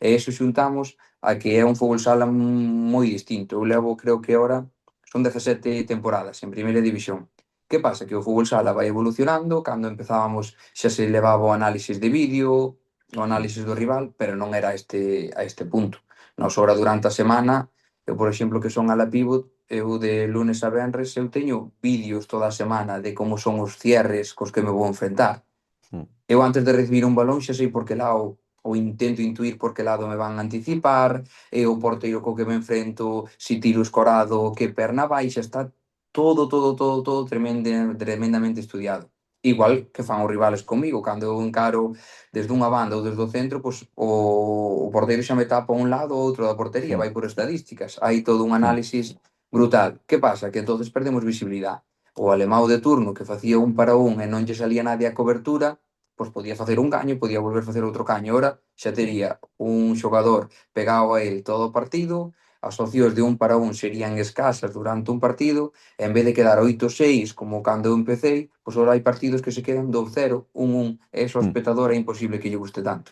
E iso xuntamos a que é un fútbol sala moi distinto. Eu levo, creo que ahora, son 17 temporadas en primeira división. Que pasa? Que o fútbol sala vai evolucionando, cando empezábamos xa se levaba o análisis de vídeo, o análisis do rival, pero non era a este punto. Nos ora durante a semana, eu, por exemplo, que son ala pivot, eu de lunes a venres eu teño vídeos toda a semana de como son os cierres cos que me vou enfrentar. Mm. Eu antes de recibir un balón xa sei por que lado ou intento intuir por que lado me van a anticipar, e o porteiro co que me enfrento, si tiro escorado, que perna vai, xa está todo tremendamente estudiado. Igual que fan os rivales comigo, cando eu encaro desde unha banda ou desde o centro, pois o porteiro xa me tapa un lado ou outro da portería, Mm. vai por estadísticas. Hai todo un Mm. análisis brutal. Que pasa? Que entonces perdemos visibilidade. O alemão de turno que facía un para un e non lle salía nadie a cobertura, pois podía facer un caño, podía volver a facer outro caño. Ora xa tería un xogador pegado a él todo o partido, as opcións de un para un serían escasas durante un partido, e en vez de quedar 8-6 como cando eu empecé, pois ora hai partidos que se quedan 2-0, 1-1, e iso ao Mm. espectador é imposible que lle guste tanto.